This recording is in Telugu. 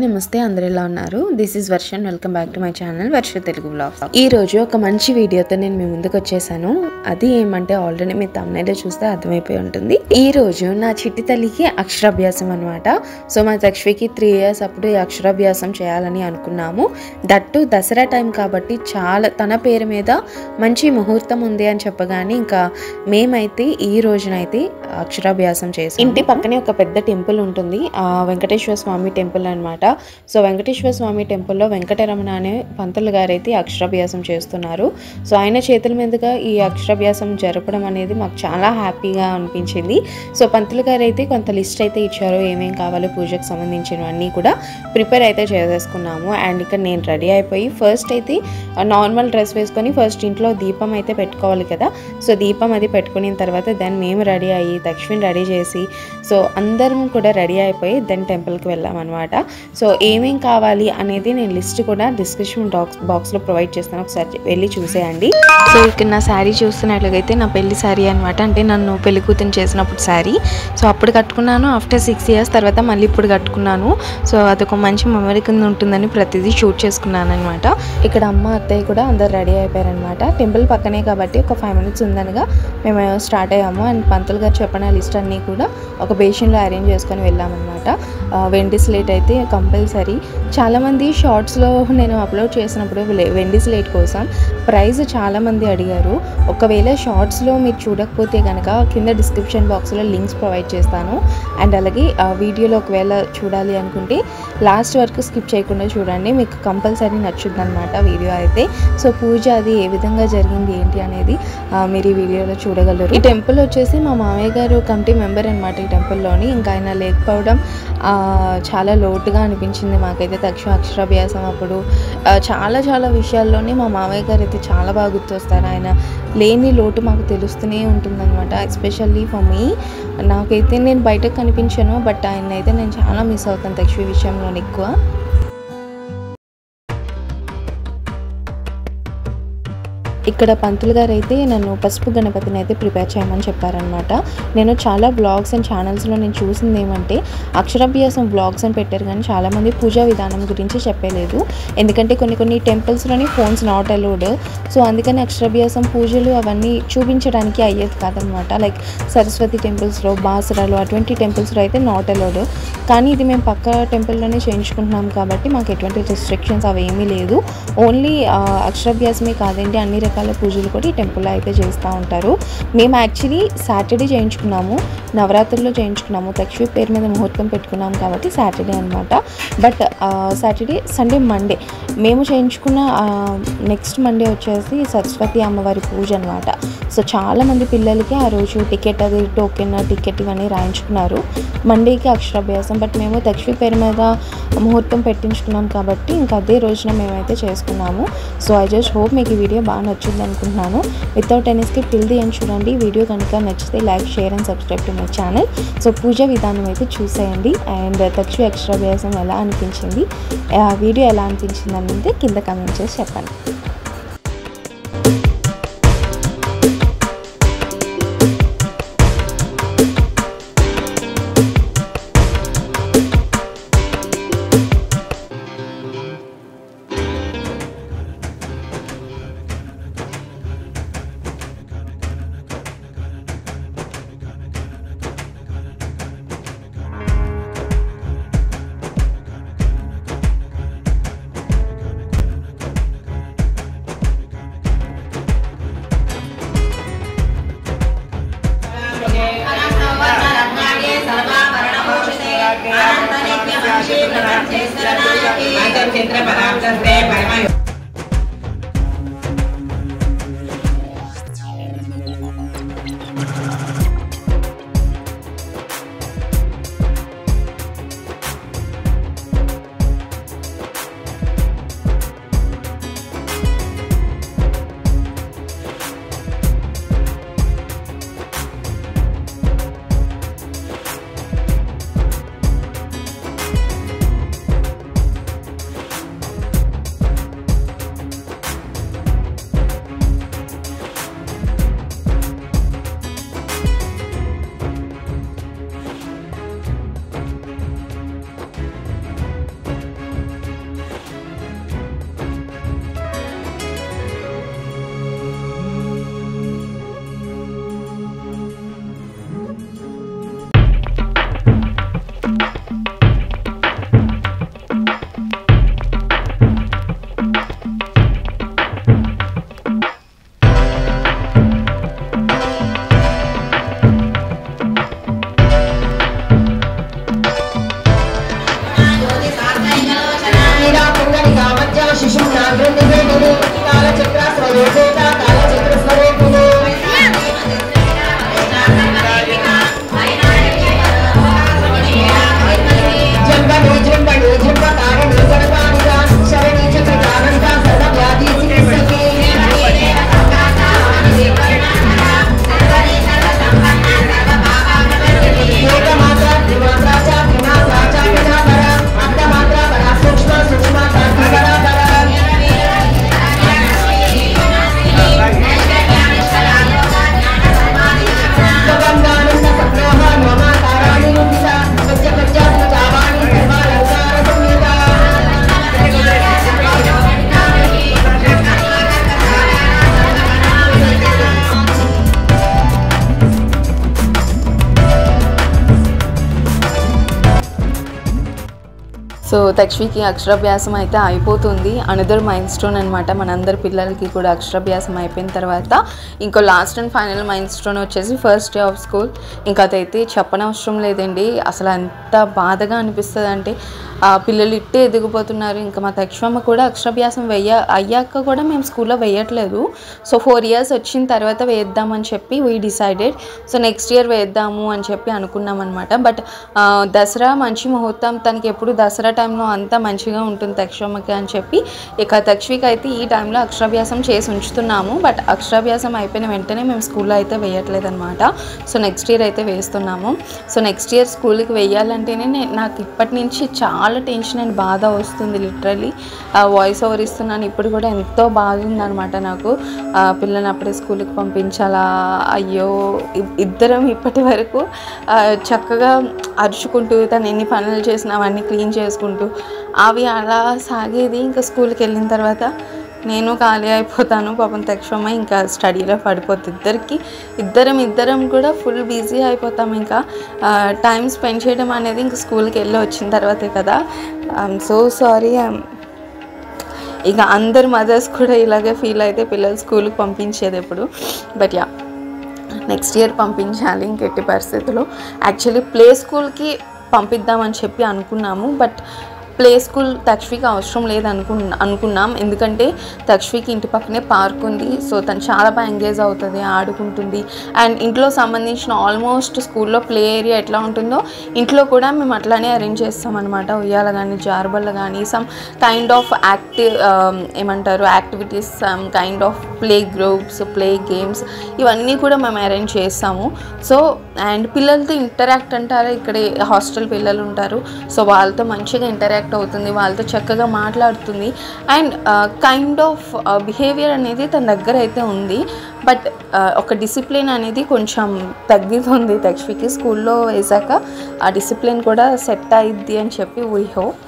నమస్తే అందరూ ఎలా ఉన్నారు this is version welcome back to my channel Varsha Telugu vlogs ఈ రోజు ఒక మంచి వీడియోతో నేను మీ ముందుకు వచ్చేసాను అది ఏమంటే ఆల్రెడీ మీ thumbnail చూస్తే అర్థమైపోయి ఉంటుంది ఈ రోజు నా చిట్టి తల్లికి అక్షరాభ్యాసం అన్నమాట సో మా తక్ష్వికి 3 years అప్పుడు ఈ అక్షరాభ్యాసం చేయాలని అనుకున్నాము దట్టు దసరా టైం కాబట్టి చాలా తన పేరు మీద మంచి ముహూర్తం ఉంది అని చెప్పగానే ఇంకా మేమైతే ఈ రోజునైతే అక్షరాభ్యాసం చేసాం ఇంటి పక్కనే ఒక పెద్ద టెంపుల్ ఉంటుంది వెంకటేశ్వర స్వామి టెంపుల్ అన్నమాట సో వెంకటేశ్వర స్వామి టెంపుల్లో వెంకటరమణ అనే పంతులు గారు అయితే అక్షరాభ్యాసం చేస్తున్నారు సో ఆయన చేతుల మీదుగా ఈ అక్షరాభ్యాసం జరపడం అనేది మాకు చాలా హ్యాపీగా అనిపించింది సో పంతులు గారు అయితే కొంత లిస్ట్ అయితే ఇచ్చారు ఏమేం కావాలో పూజకు సంబంధించినవన్నీ కూడా ప్రిపేర్ అయితే చేసేసుకున్నాము అండ్ ఇక్కడ నేను రెడీ అయిపోయి ఫస్ట్ అయితే నార్మల్ డ్రెస్ వేసుకొని ఫస్ట్ ఇంట్లో దీపం అయితే పెట్టుకోవాలి కదా సో దీపం అది పెట్టుకున్న తర్వాత దెన్ మేము రెడీ అయ్యి తక్ష్విని రెడీ చేసి సో అందరం కూడా రెడీ అయిపోయి దెన్ టెంపుల్కి వెళ్ళామన్నమాట సో ఏమేం కావాలి అనేది నేను లిస్ట్ కూడా డిస్క్రిప్షన్ బాక్స్లో ప్రొవైడ్ చేస్తాను ఒకసారి వెళ్ళి చూసేయండి సో ఇక్కడ నా శారీ చూస్తున్నట్లయితే నా పెళ్లి శారీ అనమాట అంటే నన్ను పెళ్లి కూతురు చేసినప్పుడు శారీ సో అప్పుడు కట్టుకున్నాను ఆఫ్టర్ 6 years తర్వాత మళ్ళీ ఇప్పుడు కట్టుకున్నాను సో అదొక మంచి మెమరీ కింద ఉంటుందని ప్రతిదీ షూట్ చేసుకున్నాను అనమాట ఇక్కడ అమ్మ అత్తయ్య కూడా అందరు రెడీ అయిపోయారనమాట టెంపుల్ పక్కనే కాబట్టి ఒక 5 minutes ఉందనగా మేము స్టార్ట్ అయ్యాము అండ్ పంతులు గారు చెప్పిన లిస్ట్ అన్నీ కూడా ఒక బేషన్లో అరేంజ్ చేసుకొని వెళ్ళామన్నమాట వెండి స్లేట్ అయితే కంపల్సరీ చాలామంది షార్ట్స్లో నేను అప్లోడ్ చేసినప్పుడు వెండి స్లేట్ కోసం ప్రైస్ చాలామంది అడిగారు ఒకవేళ షార్ట్స్లో మీరు చూడకపోతే కనుక కింద డిస్క్రిప్షన్ బాక్స్లో లింక్స్ ప్రొవైడ్ చేస్తాను అండ్ అలాగే వీడియోలో ఒకవేళ చూడాలి అనుకుంటే లాస్ట్ వరకు స్కిప్ చేయకుండా చూడండి మీకు కంపల్సరీ నచ్చుద్ది అనమాట వీడియో అయితే సో పూజ అది ఏ విధంగా జరిగింది ఏంటి అనేది మీరు ఈ వీడియోలో చూడగలరు ఈ టెంపుల్ వచ్చేసి మా మామయ్య గారు కమిటీ మెంబర్ అనమాట ఈ టెంపుల్లోని ఇంకా ఆయన లేకపోవడం చాలా లోటుగా అనిపించింది మాకైతే తక్షణ అక్షరాభ్యాసం అప్పుడు చాలా విషయాల్లోనే మా మామయ్య గారు అయితే చాలా బాగా గుర్తొస్తారు ఆయన లేని లోటు మాకు తెలుస్తూనే ఉంటుందన్నమాట ఎస్పెషల్లీ ఫర్ మీ నాకైతే నేను బయటకు కనిపించాను బట్ ఆయన అయితే నేను చాలా మిస్ అవుతాను తక్షణ విషయంలో ఎక్కువ ఇక్కడ పంతులు గారు అయితే నన్ను పసుపు గణపతిని అయితే ప్రిపేర్ చేయమని చెప్పారనమాట నేను చాలా బ్లాగ్స్ అండ్ ఛానల్స్లో నేను చూసింది ఏమంటే అక్షరాభ్యాసం బ్లాగ్స్ అని పెట్టారు కానీ చాలామంది పూజా విధానం గురించి చెప్పలేదు ఎందుకంటే కొన్ని టెంపుల్స్లోని ఫోన్స్ నాట్ అలౌడ్ సో అందుకని అక్షరాభ్యాసం పూజలు అవన్నీ చూపించడానికి అయ్యేది కాదనమాట లైక్ సరస్వతి టెంపుల్స్లో బాసరాలు అటువంటి టెంపుల్స్లో అయితే నాట్ అలౌడ్ కానీ ఇది మేము పక్క టెంపుల్లోనే చేయించుకుంటున్నాం కాబట్టి మాకు ఎటువంటి రెస్ట్రిక్షన్స్ అవి ఏమీ లేదు ఓన్లీ అక్షరాభ్యాసమే కాదండి అన్ని రకాల పూజలు కూడా ఈ టెంపుల్లో అయితే చేస్తూ ఉంటారు మేము యాక్చువల్లీ సాటర్డే చేయించుకున్నాము నవరాత్రుల్లో చేయించుకున్నాము తక్షవి పేరు మీద ముహూర్తం పెట్టుకున్నాం కాబట్టి సాటర్డే అనమాట బట్ సాటర్డే సండే మండే మేము చేయించుకున్న నెక్స్ట్ మండే వచ్చేసి సరస్వతి అమ్మవారి పూజ అనమాట సో చాలామంది పిల్లలకి ఆ రోజు టికెట్ అది టోకెన్ టికెట్ ఇవన్నీ రాయించుకున్నారు మండేకి అక్షరాభ్యాసం బట్ మేము తక్షవి పేరు మీద ముహూర్తం పెట్టించుకున్నాం కాబట్టి ఇంకా అదే రోజున మేమైతే చేసుకున్నాము సో ఐ జస్ట్ హోప్ మీకు ఈ వీడియో బాగా నచ్చింది అనుకుంటున్నాను without any skip till the end చూడండి వీడియో కనుక నచ్చితే like share and subscribe to my channel so పూజ విధానం అయితే చూసేయండి అండ్ తక్షవి అక్షరాభ్యాసం ఎలా అనిపించింది వీడియో ఎలా అనిపించింది అనేది కింద కామెంట్ చేసి చెప్పండి సో తక్ష్వికి అక్షరాభ్యాసం అయితే అయిపోతుంది. అనదర్ మైల్ స్టోన్ అనమాట. మనందరి పిల్లలకి కూడా అక్షరాభ్యాసం అయిపోయిన తర్వాత ఇంకో last and final mile stone వచ్చేసి ఫస్ట్ డే ఆఫ్ స్కూల్. ఇంకా అదైతే చెప్పనవసరం లేదండి. అసలు ఎంత బాధగా అనిపిస్తుంది అంటే పిల్లలు ఇట్టే ఎదిగిపోతున్నారు. ఇంకా మా తక్ష్వమ్మ కూడా అక్షరాభ్యాసం అయ్యాక కూడా మేము స్కూల్లో వేయట్లేదు. సో 4 years వచ్చిన తర్వాత వేద్దామని చెప్పి we decided. So next year వేద్దాము అని చెప్పి అనుకున్నాం అనమాట. బట్ దసరా మంచి ముహూర్తం, తనకి ఎప్పుడు దసరా టైంలో అంతా మంచిగా ఉంటుంది తక్ష్వమ్మకి అని చెప్పి ఇక తక్ష్వికి అయితే ఈ టైంలో అక్షరాభ్యాసం చేసి ఉంచుతున్నాము. బట్ అక్షరాభ్యాసం అయిపోయిన వెంటనే మేము స్కూల్లో అయితే వేయట్లేదు అనమాట. సో నెక్స్ట్ ఇయర్ అయితే వేస్తున్నాము. సో నెక్స్ట్ ఇయర్ స్కూల్కి వేయాలంటేనే నాకు ఇప్పటి నుంచి చాలా టెన్షన్ అండ్ బాధ వస్తుంది. లిటరలీ వాయిస్ ఓవర్ ఇస్తున్నాను ఇప్పుడు కూడా ఎంతో బాధ ఉందనమాట నాకు. పిల్లల్ని అప్పుడే స్కూల్కి పంపించాలా, అయ్యో ఇద్దరం ఇప్పటి వరకు చక్కగా అరుచుకుంటూ తను ఎన్ని పనులు చేసినా అవన్నీ క్లీన్ చేసుకుంటూ అవి అలా సాగేది. ఇంకా స్కూల్కి వెళ్ళిన తర్వాత నేను ఖాళీ అయిపోతాను. పాపం తక్ష్వమ్మ ఇంకా స్టడీలో పడిపోతుంది. ఇద్దరం కూడా ఫుల్ బిజీ అయిపోతాం. ఇంకా టైం స్పెండ్ చేయడం అనేది ఇంకా స్కూల్కి వెళ్ళి వచ్చిన తర్వాతే కదా. I'm so sorry. ఇక అందరు మదర్స్ కూడా ఇలాగే ఫీల్ అయితే పిల్లలు స్కూల్కి పంపించేది ఎప్పుడు. బట్ యా నెక్స్ట్ ఇయర్ పంపించాలి ఇంకెట్టి పరిస్థితుల్లో. యాక్చువల్లీ ప్లే స్కూల్కి పంపిద్దామని చెప్పి అనుకున్నాము. బట్ ప్లే స్కూల్ తక్ష్వికి అవసరం లేదు అనుకున్నాం. ఎందుకంటే తక్ష్వికి ఇంటి పక్కనే పార్క్ ఉంది. సో తను చాలా బాగా ఎంగేజ్ అవుతుంది, ఆడుకుంటుంది. అండ్ ఇంట్లో సంబంధించిన ఆల్మోస్ట్ స్కూల్లో ప్లే ఏరియా ఎట్లా ఉంటుందో ఇంట్లో కూడా మేము అట్లానే అరేంజ్ చేస్తాం అనమాట. ఉయ్యాల కానీ జారుబల్ల కానీ some kind of activities, some kind of play groups, play games ఇవన్నీ కూడా మేము అరేంజ్ చేస్తాము. సో అండ్ పిల్లలతో ఇంటరాక్ట్ అంటారా, ఇక్కడే హాస్టల్ పిల్లలు ఉంటారు. సో వాళ్ళతో మంచిగా ఇంటరాక్ట్ అవుతుంది, వాళ్ళతో చక్కగా మాట్లాడుతుంది. అండ్ కైండ్ ఆఫ్ బిహేవియర్ అనేది తన దగ్గర అయితే ఉంది. బట్ ఒక డిసిప్లిన్ అనేది కొంచెం తగ్గుతుంది తక్ష్వికి. స్కూల్లో వేసాక ఆ డిసిప్లిన్ కూడా సెట్ అయ్యిద్ది అని చెప్పి వీ హోప్.